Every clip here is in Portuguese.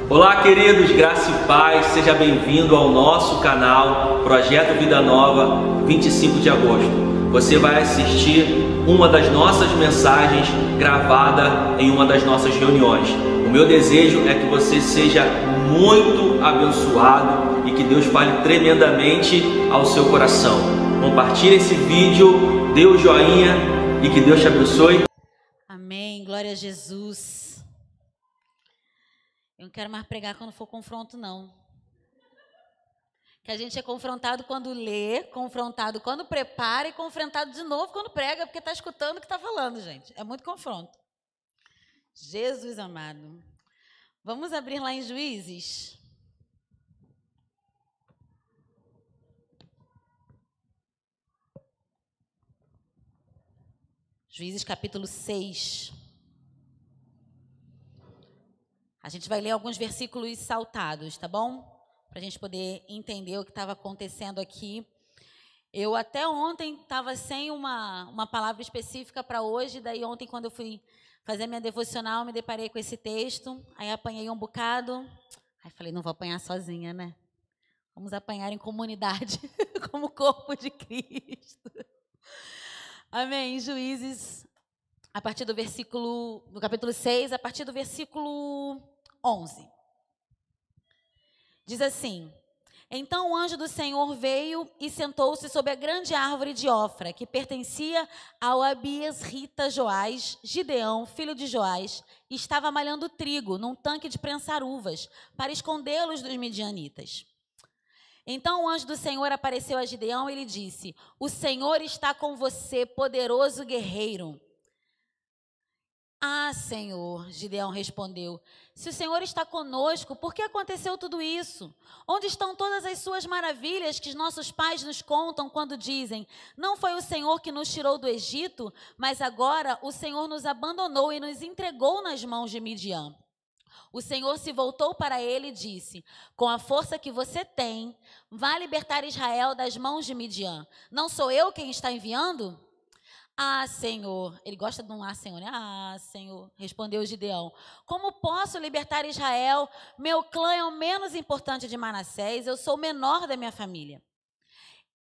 Olá, queridos, graça e paz, seja bem-vindo ao nosso canal Projeto Vida Nova, 25 de agosto. Você vai assistir uma das nossas mensagens gravada em uma das nossas reuniões. O meu desejo é que você seja muito abençoado e que Deus fale tremendamente ao seu coração. Compartilhe esse vídeo, dê o joinha e que Deus te abençoe. Amém, glória a Jesus. Eu não quero mais pregar quando for confronto, não. Que a gente é confrontado quando lê, confrontado quando prepara e confrontado de novo quando prega, porque está escutando o que está falando, gente. É muito confronto. Jesus amado. Vamos abrir lá em Juízes. Juízes capítulo 6. A gente vai ler alguns versículos saltados, tá bom? Para a gente poder entender o que estava acontecendo aqui. Eu até ontem estava sem uma palavra específica para hoje, daí ontem quando eu fui fazer minha devocional, me deparei com esse texto, aí apanhei um bocado, aí falei, não vou apanhar sozinha, né? Vamos apanhar em comunidade, como corpo de Cristo. Amém. Juízes, a partir do capítulo 6, a partir do versículo 11. Diz assim: Então o anjo do Senhor veio e sentou-se sob a grande árvore de Ofra, que pertencia ao Abiesrita Joás. Gideão, filho de Joás, estava malhando trigo num tanque de prensar uvas, para escondê-los dos midianitas. Então o anjo do Senhor apareceu a Gideão e lhe disse: O Senhor está com você, poderoso guerreiro. Ah, Senhor, Gideão respondeu, se o Senhor está conosco, por que aconteceu tudo isso? Onde estão todas as suas maravilhas que os nossos pais nos contam quando dizem, não foi o Senhor que nos tirou do Egito, mas agora o Senhor nos abandonou e nos entregou nas mãos de Midian. O Senhor se voltou para ele e disse, com a força que você tem, vá libertar Israel das mãos de Midian. Não sou eu quem está enviando? Ah, Senhor, ele gosta de um ah, Senhor, né? Ah, Senhor, respondeu Gideão, como posso libertar Israel? Meu clã é o menos importante de Manassés, eu sou o menor da minha família.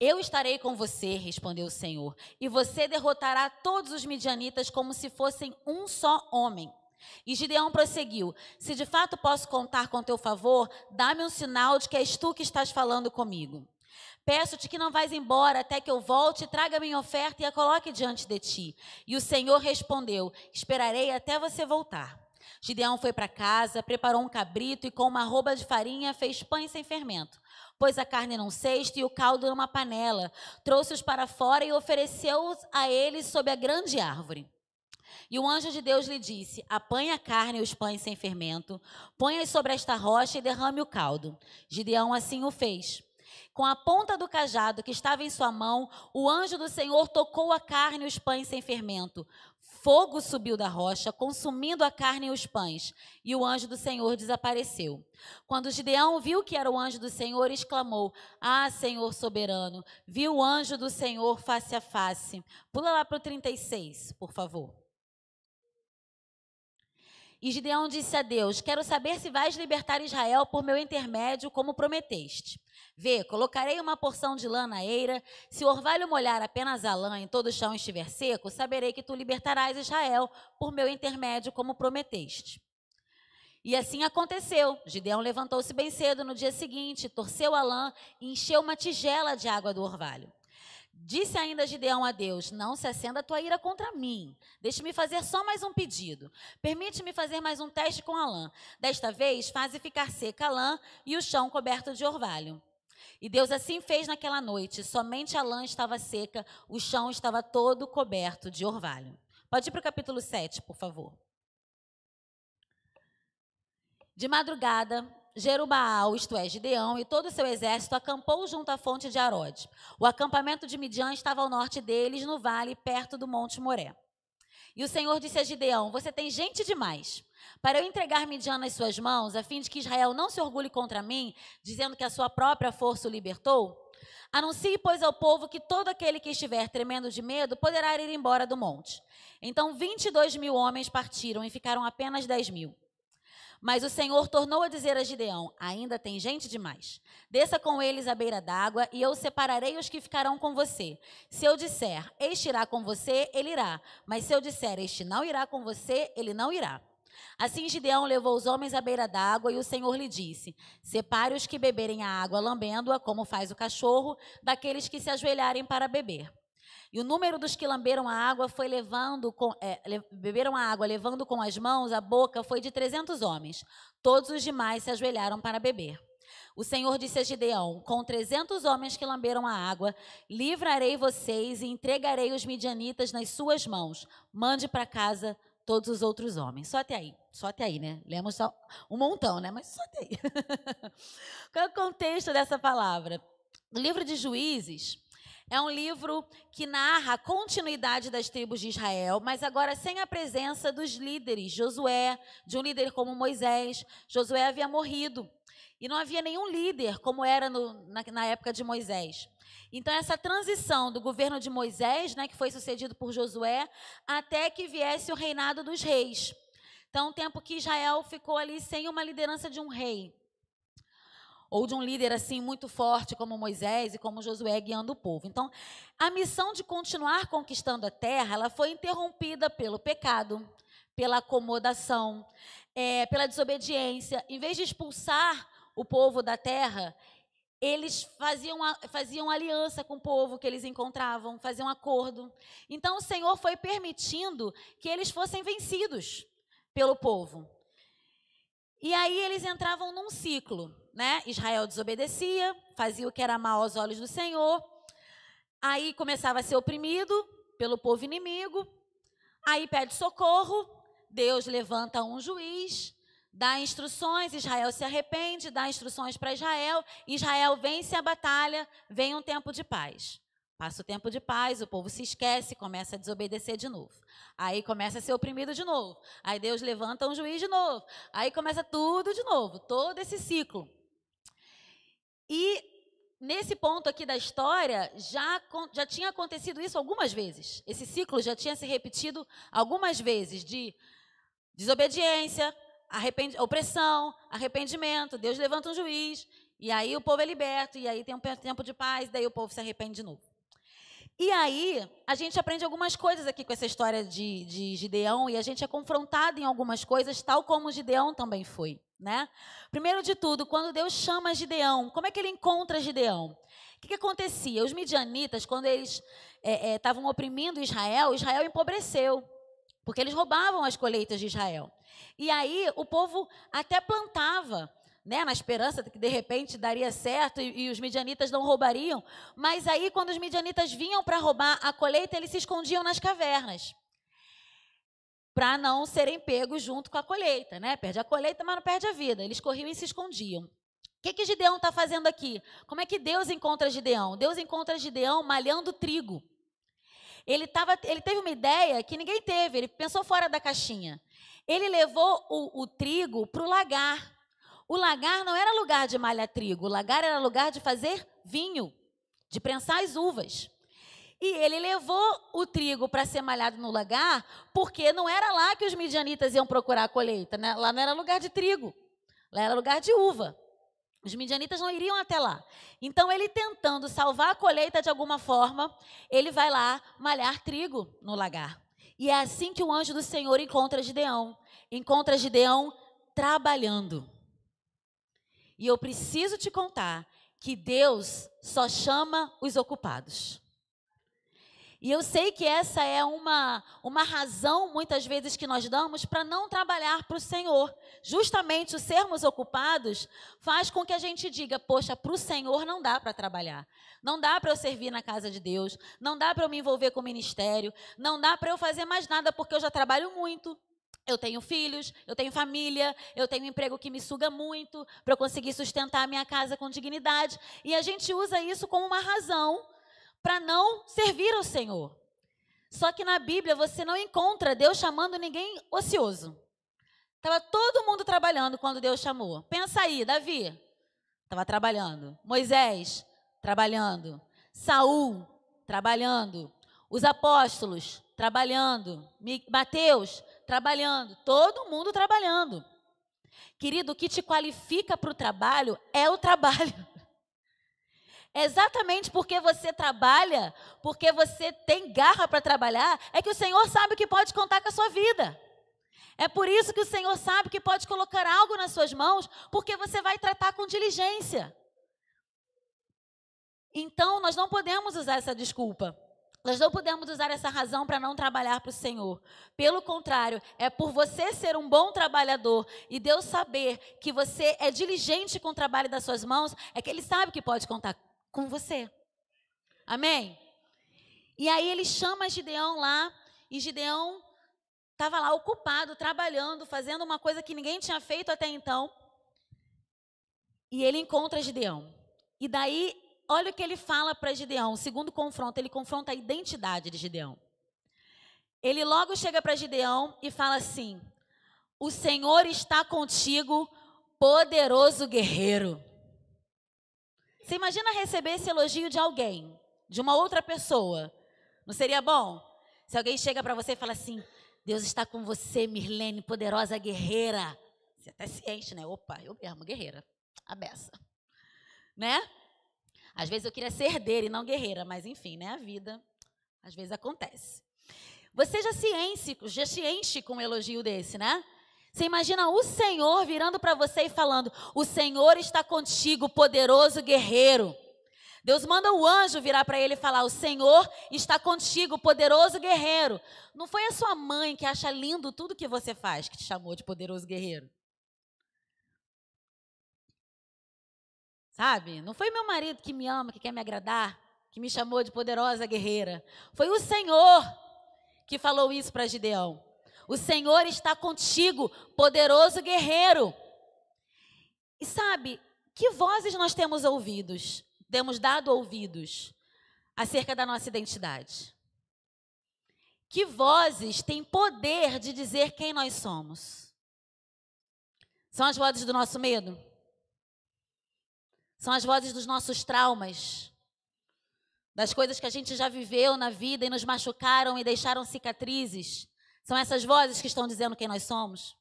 Eu estarei com você, respondeu o Senhor, e você derrotará todos os midianitas como se fossem um só homem. E Gideão prosseguiu, se de fato posso contar com teu favor, dá-me um sinal de que és tu que estás falando comigo. Peço-te que não vais embora até que eu volte, traga minha oferta e a coloque diante de ti. E o Senhor respondeu, esperarei até você voltar. Gideão foi para casa, preparou um cabrito e com uma arroba de farinha fez pães sem fermento. Pôs a carne num cesto e o caldo numa panela. Trouxe-os para fora e ofereceu-os a eles sob a grande árvore. E o anjo de Deus lhe disse, apanhe a carne e os pães sem fermento, ponha-os sobre esta rocha e derrame o caldo. Gideão assim o fez. Com a ponta do cajado que estava em sua mão, o anjo do Senhor tocou a carne e os pães sem fermento. Fogo subiu da rocha, consumindo a carne e os pães, e o anjo do Senhor desapareceu. Quando Gideão viu que era o anjo do Senhor, exclamou, ah, Senhor soberano, vi o anjo do Senhor face a face. Pula lá para o 36, por favor. E Gideão disse a Deus, quero saber se vais libertar Israel por meu intermédio, como prometeste. Vê, colocarei uma porção de lã na eira, se o orvalho molhar apenas a lã e todo o chão estiver seco, saberei que tu libertarás Israel por meu intermédio, como prometeste. E assim aconteceu. Gideão levantou-se bem cedo no dia seguinte, torceu a lã e encheu uma tigela de água do orvalho. Disse ainda Gideão a Deus, não se acenda a tua ira contra mim. Deixe-me fazer só mais um pedido. Permite-me fazer mais um teste com a lã. Desta vez, faze ficar seca a lã e o chão coberto de orvalho. E Deus assim fez naquela noite. Somente a lã estava seca, o chão estava todo coberto de orvalho. Pode ir para o capítulo 7, por favor. De madrugada, Jerubaal, isto é, Gideão, e todo o seu exército acampou junto à fonte de Arode. O acampamento de Midian estava ao norte deles, no vale, perto do monte Moré. E o Senhor disse a Gideão, você tem gente demais. Para eu entregar Midian nas suas mãos, a fim de que Israel não se orgulhe contra mim, dizendo que a sua própria força o libertou, anuncie, pois, ao povo que todo aquele que estiver tremendo de medo poderá ir embora do monte. Então 22.000 homens partiram e ficaram apenas 10.000. Mas o Senhor tornou a dizer a Gideão: ainda tem gente demais. Desça com eles à beira d'água, e eu separarei os que ficarão com você. Se eu disser, este irá com você, ele irá. Mas se eu disser, este não irá com você, ele não irá. Assim Gideão levou os homens à beira d'água, e o Senhor lhe disse: separe os que beberem a água lambendo-a, como faz o cachorro, daqueles que se ajoelharem para beber. E o número dos que lamberam a água foi beberam a água levando com as mãos a boca foi de 300 homens. Todos os demais se ajoelharam para beber. O Senhor disse a Gideão: com 300 homens que lamberam a água, livrarei vocês e entregarei os midianitas nas suas mãos. Mande para casa todos os outros homens. Só até aí, né? Lemos só um montão, né? Mas só até aí. Qual é o contexto dessa palavra? O livro de Juízes é um livro que narra a continuidade das tribos de Israel, mas agora sem a presença dos líderes. Josué, de um líder como Moisés. Josué havia morrido e não havia nenhum líder como era na época de Moisés. Então, essa transição do governo de Moisés, né, que foi sucedido por Josué, até que viesse o reinado dos reis. Então, um tempo que Israel ficou ali sem uma liderança de um rei, ou de um líder assim muito forte como Moisés e como Josué guiando o povo. Então, a missão de continuar conquistando a terra, ela foi interrompida pelo pecado, pela acomodação, pela desobediência. Em vez de expulsar o povo da terra, eles faziam aliança com o povo que eles encontravam, faziam acordo. Então, o Senhor foi permitindo que eles fossem vencidos pelo povo. E aí eles entravam num ciclo, né? Israel desobedecia, fazia o que era mal aos olhos do Senhor, aí começava a ser oprimido pelo povo inimigo, aí pede socorro, Deus levanta um juiz, dá instruções, Israel se arrepende, dá instruções para Israel, Israel vence a batalha, vem um tempo de paz. Passa o tempo de paz, o povo se esquece, começa a desobedecer de novo. Aí começa a ser oprimido de novo. Aí Deus levanta um juiz de novo. Aí começa tudo de novo, todo esse ciclo. E nesse ponto aqui da história, já tinha acontecido isso algumas vezes. Esse ciclo já tinha se repetido algumas vezes de desobediência, opressão, arrependimento. Deus levanta um juiz, e aí o povo é liberto, e aí tem um tempo de paz, daí o povo se arrepende de novo. E aí, a gente aprende algumas coisas aqui com essa história de Gideão, e a gente é confrontado em algumas coisas, tal como Gideão também foi, né? Primeiro de tudo, quando Deus chama Gideão, como é que ele encontra Gideão? O que acontecia? Os midianitas, quando eles estavam oprimindo Israel, Israel empobreceu, porque eles roubavam as colheitas de Israel. E aí, o povo até plantava, né, na esperança de que de repente daria certo e os midianitas não roubariam, mas aí quando os midianitas vinham para roubar a colheita, eles se escondiam nas cavernas, para não serem pegos junto com a colheita, né? Perde a colheita, mas não perde a vida. Eles corriam e se escondiam. O que Gideão está fazendo aqui? Como é que Deus encontra Gideão? Deus encontra Gideão malhando trigo. Ele teve uma ideia que ninguém teve, ele pensou fora da caixinha. Ele levou o trigo para o lagar. O lagar não era lugar de malhar trigo, o lagar era lugar de fazer vinho, de prensar as uvas. E ele levou o trigo para ser malhado no lagar, porque não era lá que os midianitas iam procurar a colheita, né? Lá não era lugar de trigo, lá era lugar de uva. Os midianitas não iriam até lá. Então, ele tentando salvar a colheita de alguma forma, ele vai lá malhar trigo no lagar. E é assim que o anjo do Senhor encontra Gideão. Encontra Gideão trabalhando. E eu preciso te contar que Deus só chama os ocupados. E eu sei que essa é uma razão, muitas vezes, que nós damos para não trabalhar para o Senhor. Justamente o sermos ocupados faz com que a gente diga, poxa, para o Senhor não dá para trabalhar. Não dá para eu servir na casa de Deus, não dá para eu me envolver com o ministério, não dá para eu fazer mais nada porque eu já trabalho muito. Eu tenho filhos, eu tenho família, eu tenho um emprego que me suga muito para eu conseguir sustentar a minha casa com dignidade. E a gente usa isso como uma razão para não servir ao Senhor. Só que na Bíblia você não encontra Deus chamando ninguém ocioso. Estava todo mundo trabalhando quando Deus chamou. Pensa aí, Davi estava trabalhando, Moisés trabalhando, Saul trabalhando, os apóstolos trabalhando, Mateus trabalhando, todo mundo trabalhando. Querido, o que te qualifica para o trabalho é o trabalho. É exatamente porque você trabalha, porque você tem garra para trabalhar, é que o Senhor sabe que pode contar com a sua vida. É por isso que o Senhor sabe que pode colocar algo nas suas mãos, porque você vai tratar com diligência. Então, nós não podemos usar essa desculpa. Nós não podemos usar essa razão para não trabalhar para o Senhor. Pelo contrário, é por você ser um bom trabalhador e Deus saber que você é diligente com o trabalho das suas mãos, é que Ele sabe que pode contar com você. Amém? E aí ele chama Gideão lá, e Gideão estava lá ocupado, trabalhando, fazendo uma coisa que ninguém tinha feito até então. E ele encontra Gideão. E daí, olha o que ele fala para Gideão. O segundo confronto, ele confronta a identidade de Gideão. Ele logo chega para Gideão e fala assim: o Senhor está contigo, poderoso guerreiro. Você imagina receber esse elogio de alguém, de uma outra pessoa. Não seria bom? Se alguém chega para você e fala assim: Deus está com você, Mirlene, poderosa guerreira. Você até se enche, né? Opa, eu mesmo, guerreira. A beça. Né? Às vezes eu queria ser herdeira e não guerreira, mas enfim, né? A vida, às vezes acontece. Você já se enche com um elogio desse, né? Você imagina o Senhor virando para você e falando: o Senhor está contigo, poderoso guerreiro. Deus manda o anjo virar para ele e falar: o Senhor está contigo, poderoso guerreiro. Não foi a sua mãe que acha lindo tudo que você faz que te chamou de poderoso guerreiro? Sabe? Não foi meu marido que me ama, que quer me agradar, que me chamou de poderosa guerreira. Foi o Senhor que falou isso para Gideão. O Senhor está contigo, poderoso guerreiro. E sabe, que vozes nós temos ouvidos, temos dado ouvidos acerca da nossa identidade? Que vozes têm poder de dizer quem nós somos? São as vozes do nosso medo? São as vozes dos nossos traumas? Das coisas que a gente já viveu na vida e nos machucaram e deixaram cicatrizes? São essas vozes que estão dizendo quem nós somos?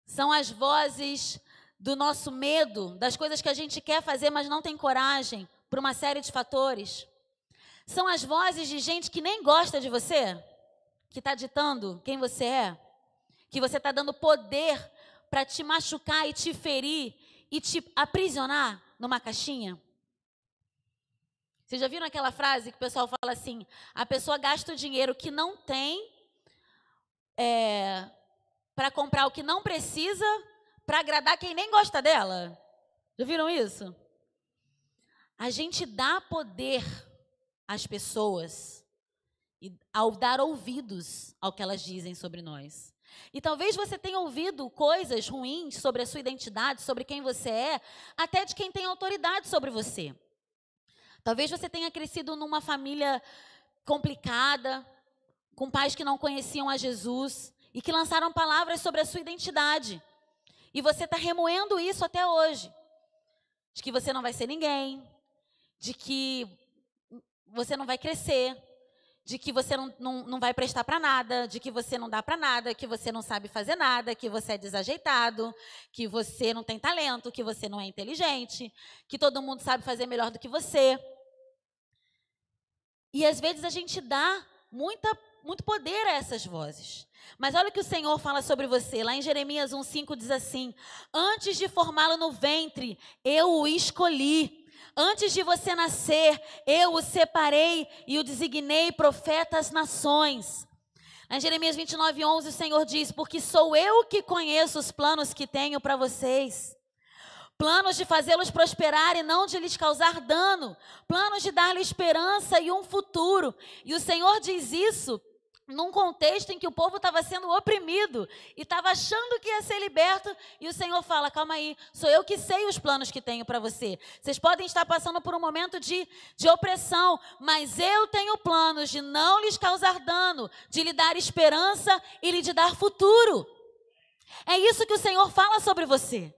São as vozes do nosso medo, das coisas que a gente quer fazer, mas não tem coragem, por uma série de fatores? São as vozes de gente que nem gosta de você, que está ditando quem você é, que você está dando poder para te machucar e te ferir e te aprisionar numa caixinha? Vocês já viram aquela frase que o pessoal fala assim: a pessoa gasta o dinheiro que não tem para comprar o que não precisa para agradar quem nem gosta dela? Já viram isso? A gente dá poder às pessoas ao dar ouvidos ao que elas dizem sobre nós. E talvez você tenha ouvido coisas ruins sobre a sua identidade, sobre quem você é, até de quem tem autoridade sobre você. Talvez você tenha crescido numa família complicada, com pais que não conheciam a Jesus e que lançaram palavras sobre a sua identidade. E você está remoendo isso até hoje. De que você não vai ser ninguém, de que você não vai crescer, de que você não vai prestar para nada, de que você não dá para nada, que você não sabe fazer nada, que você é desajeitado, que você não tem talento, que você não é inteligente, que todo mundo sabe fazer melhor do que você. E às vezes a gente dá muito poder a essas vozes. Mas olha o que o Senhor fala sobre você. Lá em Jeremias 1,5 diz assim: antes de formá-lo no ventre, eu o escolhi. Antes de você nascer, eu o separei e o designei profeta às nações. Lá em Jeremias 29,11 o Senhor diz: porque sou eu que conheço os planos que tenho para vocês. Planos de fazê-los prosperar e não de lhes causar dano. Planos de dar-lhes esperança e um futuro. E o Senhor diz isso num contexto em que o povo estava sendo oprimido e estava achando que ia ser liberto. E o Senhor fala: calma aí, sou eu que sei os planos que tenho para você. Vocês podem estar passando por um momento de opressão, mas eu tenho planos de não lhes causar dano, de lhe dar esperança e lhe dar futuro. É isso que o Senhor fala sobre você.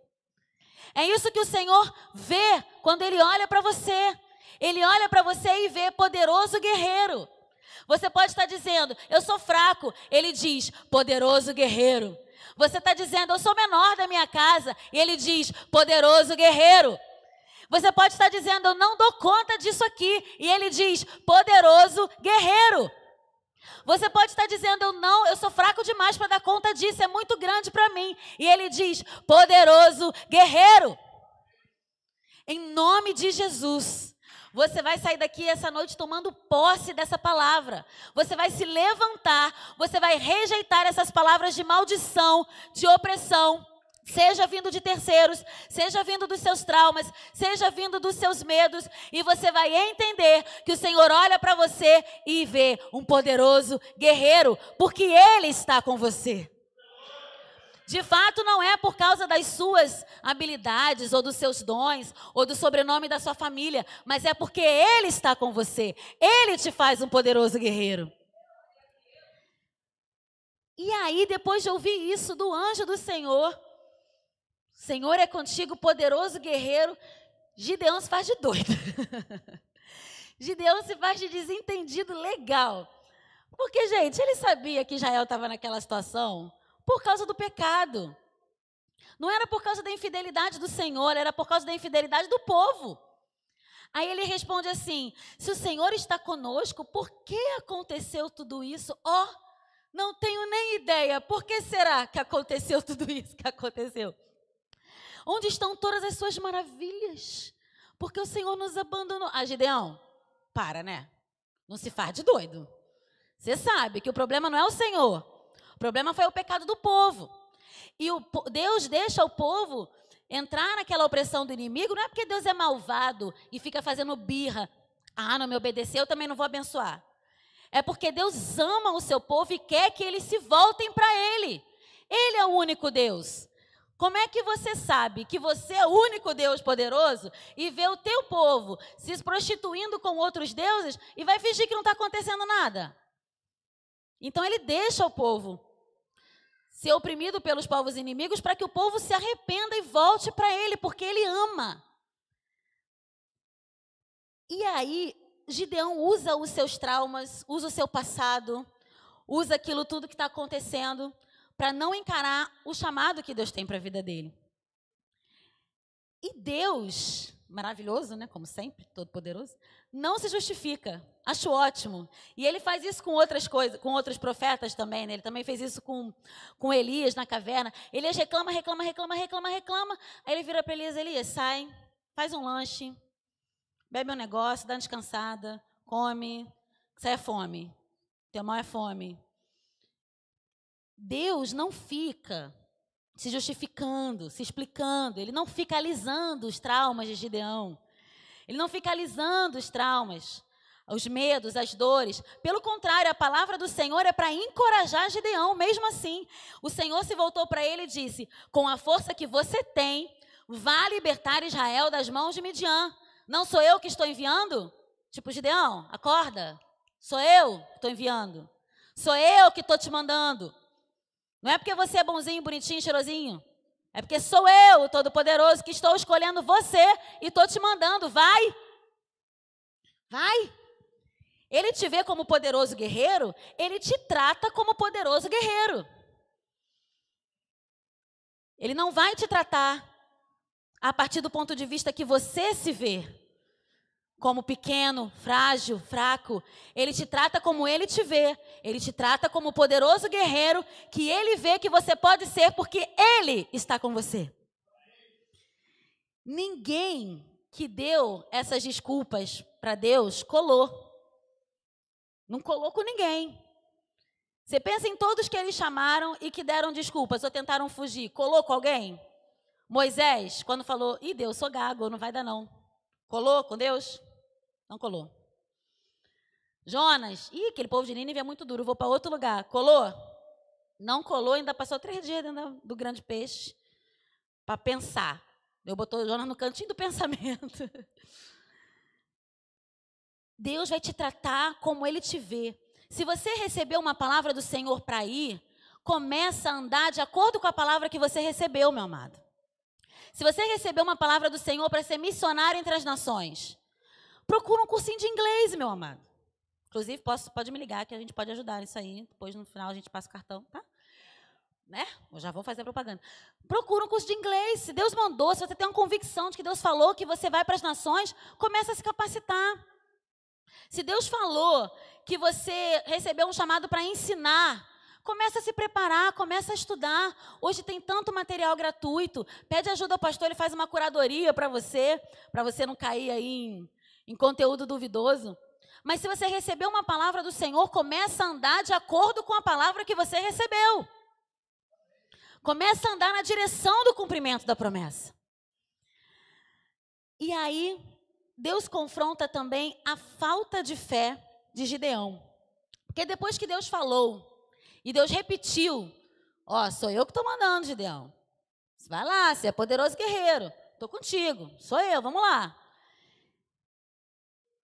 É isso que o Senhor vê quando Ele olha para você. Ele olha para você e vê poderoso guerreiro. Você pode estar dizendo: eu sou fraco. Ele diz: poderoso guerreiro. Você está dizendo, eu sou menor da minha casa. E ele diz, poderoso guerreiro. Você pode estar dizendo, eu não dou conta disso aqui. E ele diz, poderoso guerreiro. Você pode estar dizendo, eu sou fraco demais para dar conta disso, é muito grande para mim. E ele diz, poderoso guerreiro. Em nome de Jesus, você vai sair daqui essa noite tomando posse dessa palavra. Você vai se levantar, você vai rejeitar essas palavras de maldição, de opressão. Seja vindo de terceiros, seja vindo dos seus traumas, seja vindo dos seus medos, e você vai entender que o Senhor olha para você e vê um poderoso guerreiro, porque Ele está com você. De fato, não é por causa das suas habilidades, ou dos seus dons, ou do sobrenome da sua família, mas é porque Ele está com você. Ele te faz um poderoso guerreiro. E aí, depois de ouvir isso do anjo do Senhor, Senhor é contigo, poderoso guerreiro, Gideão se faz de doido. Gideão se faz de desentendido legal. Porque, gente, ele sabia que Israel estava naquela situação por causa do pecado. Não era por causa da infidelidade do Senhor, era por causa da infidelidade do povo. Aí ele responde assim, se o Senhor está conosco, por que aconteceu tudo isso? Não tenho nem ideia, por que será que aconteceu tudo isso que aconteceu? Onde estão todas as suas maravilhas? Porque o Senhor nos abandonou. Gideão, para, né? Não se faz de doido. Você sabe que o problema não é o Senhor. O problema foi o pecado do povo. E Deus deixa o povo entrar naquela opressão do inimigo, não é porque Deus é malvado e fica fazendo birra. Não me obedeceu, eu também não vou abençoar. É porque Deus ama o seu povo e quer que eles se voltem para Ele. Ele é o único Deus. Como é que você sabe que você é o único Deus poderoso e vê o teu povo se prostituindo com outros deuses e vai fingir que não está acontecendo nada? Então ele deixa o povo ser oprimido pelos povos inimigos para que o povo se arrependa e volte para ele, porque ele ama. E aí, Gideão usa os seus traumas, usa o seu passado, usa aquilo tudo que está acontecendo para não encarar o chamado que Deus tem para a vida dele. E Deus, maravilhoso, né, como sempre, todo-poderoso, não se justifica. Acho ótimo. E ele faz isso com outras coisas, com outros profetas também, né? Ele também fez isso com Elias na caverna. Elias reclama. Aí ele vira para Elias, sai, faz um lanche, bebe um negócio, dá uma descansada, come, isso aí é fome. Teu mal é fome. Deus não fica se justificando, se explicando. Ele não fica alisando os traumas de Gideão. Ele não fica alisando os traumas, os medos, as dores. Pelo contrário, a palavra do Senhor é para encorajar Gideão. Mesmo assim, o Senhor se voltou para ele e disse, com a força que você tem, vá libertar Israel das mãos de Midian. Não sou eu que estou enviando? Tipo, Gideão, acorda. Sou eu que estou enviando. Sou eu que estou te mandando. Não é porque você é bonzinho, bonitinho, cheirosinho. É porque sou eu, o Todo-Poderoso, que estou escolhendo você e estou te mandando. Vai. Vai. Ele te vê como poderoso guerreiro, ele te trata como poderoso guerreiro. Ele não vai te tratar a partir do ponto de vista que você se vê como pequeno, frágil, fraco. Ele te trata como ele te vê. Ele te trata como poderoso guerreiro que ele vê que você pode ser porque ele está com você. Ninguém que deu essas desculpas para Deus colou. Não colou com ninguém. Você pensa em todos que eles chamaram e que deram desculpas ou tentaram fugir. Colou com alguém? Moisés, quando falou, Deus, sou gago, não vai dar não. Colou com Deus? Não colou. Jonas, aquele povo de Nínive é muito duro, vou para outro lugar. Colou? Não colou, ainda passou 3 dias dentro do grande peixe para pensar. Eu botou Jonas no cantinho do pensamento. Deus vai te tratar como Ele te vê. Se você recebeu uma palavra do Senhor para ir, começa a andar de acordo com a palavra que você recebeu, meu amado. Se você recebeu uma palavra do Senhor para ser missionário entre as nações, procura um cursinho de inglês, meu amado. Inclusive, pode me ligar que a gente pode ajudar nisso aí. Depois, no final, a gente passa o cartão, tá? né? Eu já vou fazer propaganda. Procura um curso de inglês. Se Deus mandou, se você tem uma convicção de que Deus falou que você vai para as nações, começa a se capacitar. Se Deus falou que você recebeu um chamado para ensinar, começa a se preparar, começa a estudar. Hoje tem tanto material gratuito. Pede ajuda ao pastor, ele faz uma curadoria para você não cair aí em conteúdo duvidoso. Mas se você recebeu uma palavra do Senhor, começa a andar de acordo com a palavra que você recebeu. Começa a andar na direção do cumprimento da promessa. E aí, Deus confronta também a falta de fé de Gideão. Porque depois que Deus falou, e Deus repetiu, ó, sou eu que estou mandando, Gideão. Você vai lá, você é poderoso guerreiro. Estou contigo, sou eu, vamos lá.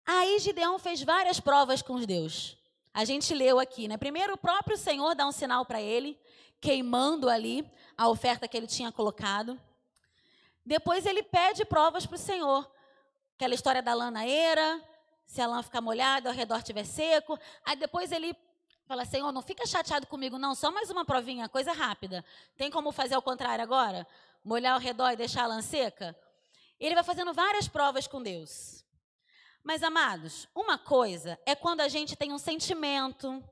Aí Gideão fez várias provas com Deus. A gente leu aqui, né? Primeiro o próprio Senhor dá um sinal para ele, queimando ali a oferta que ele tinha colocado. Depois ele pede provas para o Senhor. Aquela história da lanaeira, se a lã ficar molhada, ao redor estiver seco. Aí depois ele fala, Senhor, não fica chateado comigo não, só mais uma provinha, coisa rápida. Tem como fazer ao contrário agora? Molhar ao redor e deixar a lã seca? Ele vai fazendo várias provas com Deus. Mas, amados, uma coisa é quando a gente tem um sentimento,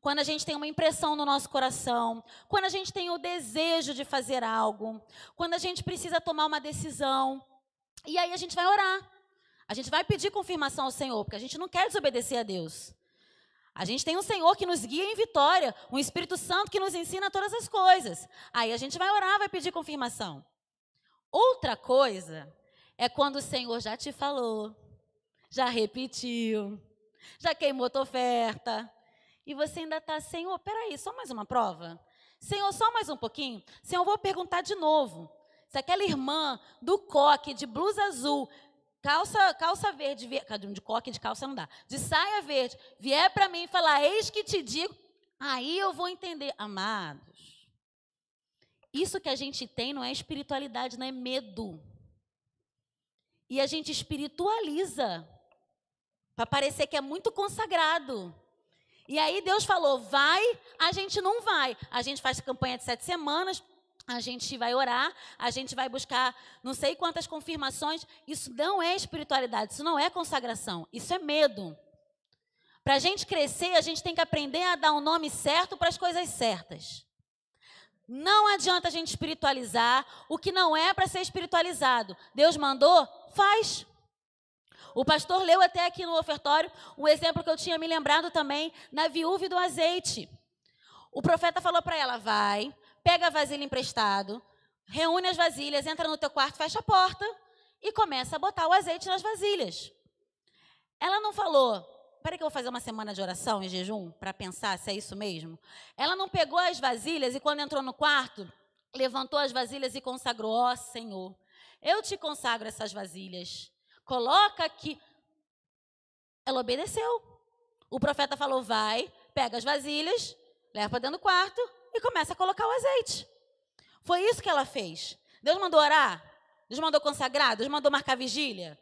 quando a gente tem uma impressão no nosso coração, quando a gente tem o desejo de fazer algo, quando a gente precisa tomar uma decisão, e aí a gente vai orar. A gente vai pedir confirmação ao Senhor, porque a gente não quer desobedecer a Deus. A gente tem um Senhor que nos guia em vitória, um Espírito Santo que nos ensina todas as coisas. Aí a gente vai orar, vai pedir confirmação. Outra coisa é quando o Senhor já te falou, já repetiu, já queimou tua oferta, e você ainda está, Senhor, peraí, só mais uma prova? Senhor, só mais um pouquinho? Senhor, eu vou perguntar de novo. Se aquela irmã do coque, de blusa azul, calça verde, de coque de calça não dá, de saia verde, vier para mim e falar, eis que te digo, aí eu vou entender. Amados, isso que a gente tem não é espiritualidade, não é medo. E a gente espiritualiza para parecer que é muito consagrado. E aí Deus falou, vai, a gente não vai. A gente faz campanha de 7 semanas, a gente vai orar, a gente vai buscar não sei quantas confirmações. Isso não é espiritualidade, isso não é consagração, isso é medo. Para a gente crescer, a gente tem que aprender a dar um nome certo para as coisas certas. Não adianta a gente espiritualizar o que não é para ser espiritualizado. Deus mandou, faz. O pastor leu até aqui no ofertório um exemplo que eu tinha me lembrado também, na viúva e do azeite. O profeta falou para ela, vai, pega a vasilha emprestado, reúne as vasilhas, entra no teu quarto, fecha a porta e começa a botar o azeite nas vasilhas. Ela não falou, peraí que eu vou fazer uma semana de oração e jejum para pensar se é isso mesmo. Ela não pegou as vasilhas e quando entrou no quarto, levantou as vasilhas e consagrou, ó Senhor, eu te consagro essas vasilhas. Coloca aqui. Ela obedeceu. O profeta falou, vai, pega as vasilhas, leva para dentro do quarto e começa a colocar o azeite. Foi isso que ela fez. Deus mandou orar, Deus mandou consagrar, Deus mandou marcar vigília.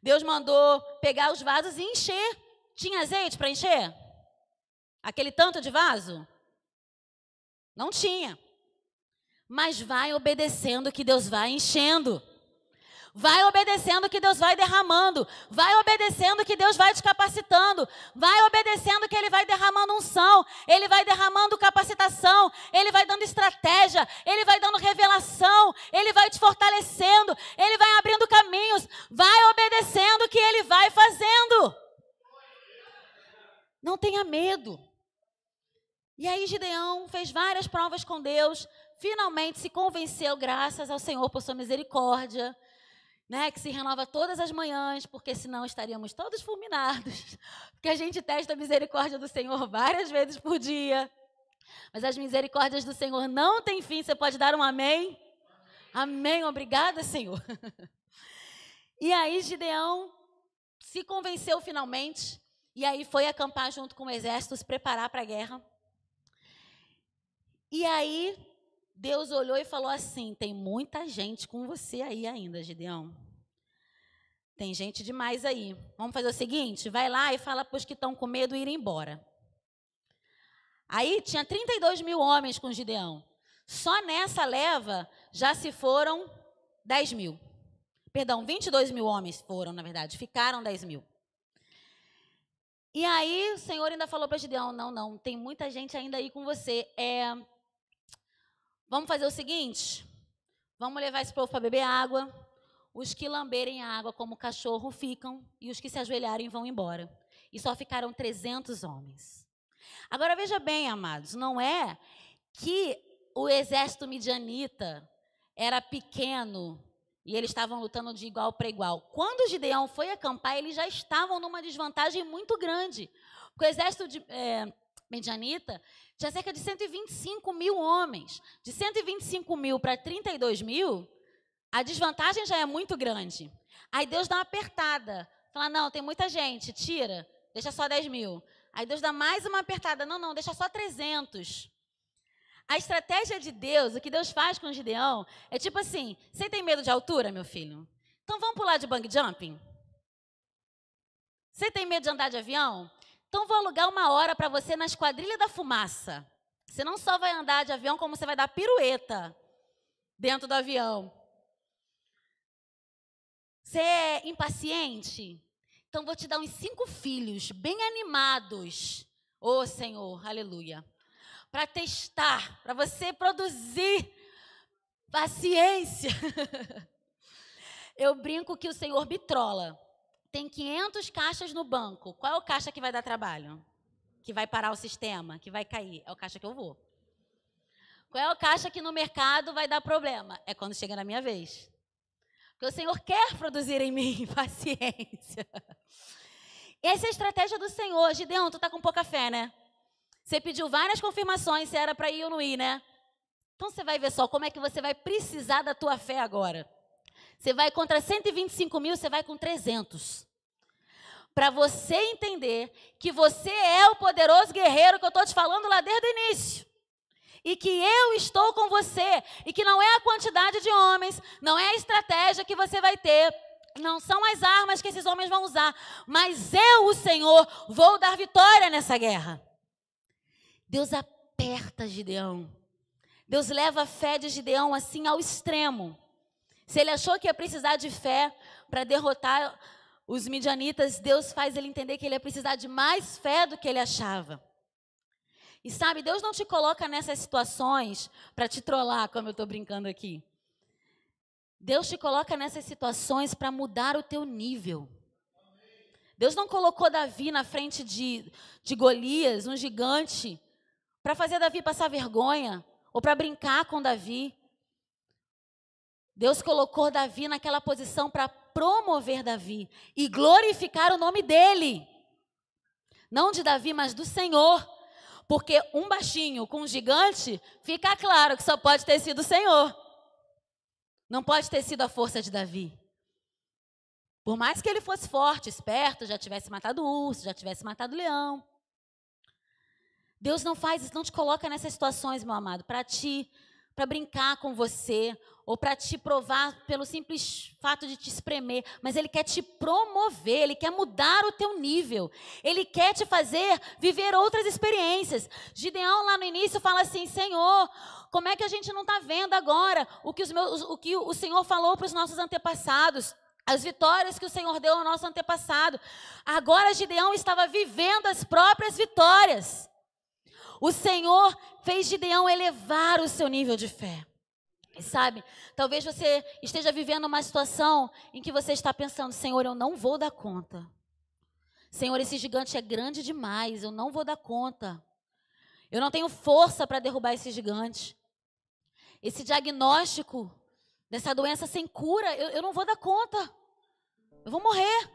Deus mandou pegar os vasos e encher. Tinha azeite para encher? Aquele tanto de vaso? Não tinha. Mas vai obedecendo que Deus vai enchendo. Vai obedecendo que Deus vai derramando. Vai obedecendo que Deus vai te capacitando. Vai obedecendo que Ele vai derramando unção. Ele vai derramando capacitação. Ele vai dando estratégia. Ele vai dando revelação. Ele vai te fortalecendo. Ele vai abrindo caminhos. Vai obedecendo que Ele vai fazendo. Não tenha medo. E aí Gideão fez várias provas com Deus. Finalmente se convenceu, graças ao Senhor por sua misericórdia. Né, que se renova todas as manhãs, porque senão estaríamos todos fulminados, porque a gente testa a misericórdia do Senhor várias vezes por dia, mas as misericórdias do Senhor não têm fim. Você pode dar um amém? Amém, obrigada, Senhor. E aí Gideão se convenceu finalmente, e aí foi acampar junto com o exército, se preparar para a guerra. E aí Deus olhou e falou assim, tem muita gente com você aí ainda, Gideão. Tem gente demais aí. Vamos fazer o seguinte, vai lá e fala para os que estão com medo ir embora. Aí tinha 32 mil homens com Gideão. Só nessa leva já se foram 10 mil. Perdão, 22 mil homens foram, na verdade, ficaram 10 mil. E aí o Senhor ainda falou para Gideão, não, tem muita gente ainda aí com você. Vamos fazer o seguinte, vamos levar esse povo para beber água. Os que lamberem a água como cachorro ficam, e os que se ajoelharem vão embora. E só ficaram 300 homens. Agora veja bem, amados, não é que o exército midianita era pequeno e eles estavam lutando de igual para igual. Quando Gideão foi acampar, eles já estavam numa desvantagem muito grande. Porque o exército midianita tinha cerca de 125 mil homens. De 125 mil para 32 mil, a desvantagem já é muito grande. Aí Deus dá uma apertada. Fala, não, tem muita gente, tira, deixa só 10 mil. Aí Deus dá mais uma apertada, não, deixa só 300. A estratégia de Deus, o que Deus faz com o Gideão, é tipo assim, você tem medo de altura, meu filho? Então vamos pular de bungee jumping? Você tem medo de andar de avião? Então vou alugar uma hora para você na Esquadrilha da Fumaça. Você não só vai andar de avião, como você vai dar pirueta dentro do avião. Você é impaciente? Então vou te dar uns 5 filhos bem animados. Ô Senhor, aleluia. Para testar, para você produzir paciência. Eu brinco que o Senhor bitrola. Tem 500 caixas no banco. Qual é o caixa que vai dar trabalho? Que vai parar o sistema? Que vai cair? É o caixa que eu vou. Qual é o caixa que no mercado vai dar problema? É quando chega na minha vez. Porque o Senhor quer produzir em mim paciência. Essa é a estratégia do Senhor. Gideão, tu tá com pouca fé, né? Você pediu várias confirmações se era para ir ou não ir, né? Então você vai ver só como é que você vai precisar da tua fé agora. Você vai contra 125 mil, você vai com 300. Para você entender que você é o poderoso guerreiro que eu estou te falando lá desde o início. E que eu estou com você. E que não é a quantidade de homens, não é a estratégia que você vai ter. Não são as armas que esses homens vão usar. Mas eu, o Senhor, vou dar vitória nessa guerra. Deus aperta Gideão. Deus leva a fé de Gideão assim ao extremo. Se ele achou que ia precisar de fé para derrotar os midianitas, Deus faz ele entender que ele ia precisar de mais fé do que ele achava. E sabe, Deus não te coloca nessas situações para te trollar, como eu estou brincando aqui. Deus te coloca nessas situações para mudar o teu nível. Deus não colocou Davi na frente de Golias, um gigante, para fazer Davi passar vergonha, ou para brincar com Davi. Deus colocou Davi naquela posição para promover Davi e glorificar o nome dele. Não de Davi, mas do Senhor. Porque um baixinho com um gigante, fica claro que só pode ter sido o Senhor. Não pode ter sido a força de Davi. Por mais que ele fosse forte, esperto, já tivesse matado o urso, já tivesse matado o leão. Deus não faz isso, não te coloca nessas situações, meu amado, para brincar com você, ou para te provar pelo simples fato de te espremer, mas Ele quer te promover, Ele quer mudar o teu nível, Ele quer te fazer viver outras experiências. Gideão lá no início fala assim, Senhor, como é que a gente não está vendo agora o que o Senhor falou para os nossos antepassados? As vitórias que o Senhor deu ao nosso antepassado. Agora Gideão estava vivendo as próprias vitórias. O Senhor fez Gideão elevar o seu nível de fé. E sabe, talvez você esteja vivendo uma situação em que você está pensando, Senhor, eu não vou dar conta. Senhor, esse gigante é grande demais, eu não vou dar conta. Eu não tenho força para derrubar esse gigante. Esse diagnóstico dessa doença sem cura, eu não vou dar conta. Eu vou morrer.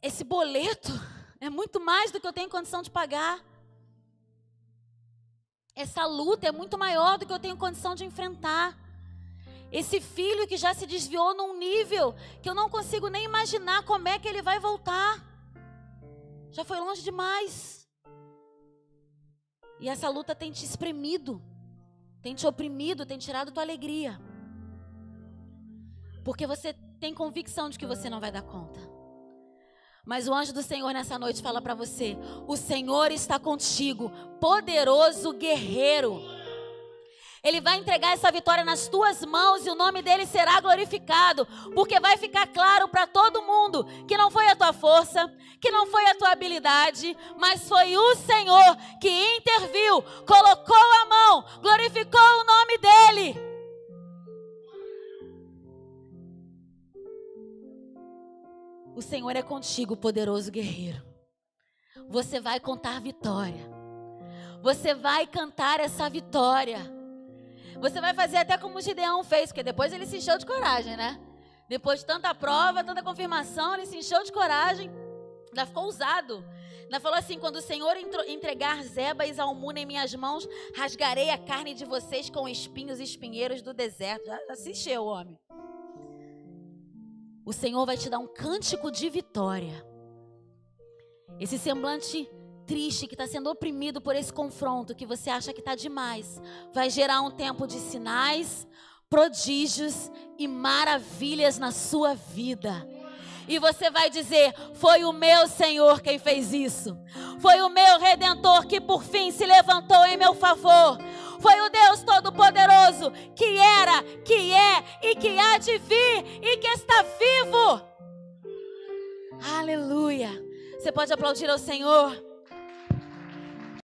Esse boleto é muito mais do que eu tenho condição de pagar. Essa luta é muito maior do que eu tenho condição de enfrentar. Esse filho que já se desviou num nível que eu não consigo nem imaginar como é que ele vai voltar. Já foi longe demais. E essa luta tem te espremido, tem te oprimido, tem tirado tua alegria. Porque você tem convicção de que você não vai dar conta. Mas o anjo do Senhor nessa noite fala para você: o Senhor está contigo, poderoso guerreiro. Ele vai entregar essa vitória nas tuas mãos e o nome dele será glorificado, porque vai ficar claro para todo mundo que não foi a tua força, que não foi a tua habilidade, mas foi o Senhor que interviu, colocou a mão, glorificou o nome dele. O Senhor é contigo, poderoso guerreiro. Você vai contar vitória. Você vai cantar essa vitória. Você vai fazer até como o Gideão fez, porque depois ele se encheu de coragem, né? Depois de tanta prova, tanta confirmação, ele se encheu de coragem. Ainda ficou ousado. Ainda falou assim: quando o Senhor entregar Zeba e Zalmuna em minhas mãos, rasgarei a carne de vocês com espinhos e espinheiros do deserto. Já se encheu o homem. O Senhor vai te dar um cântico de vitória. Esse semblante triste que está sendo oprimido por esse confronto, que você acha que está demais, vai gerar um tempo de sinais, prodígios e maravilhas na sua vida. E você vai dizer: foi o meu Senhor quem fez isso. Foi o meu Redentor que por fim se levantou em meu favor. Foi o Deus Todo-Poderoso que era, que é e que há de vir e que está vivo. Aleluia. Você pode aplaudir ao Senhor.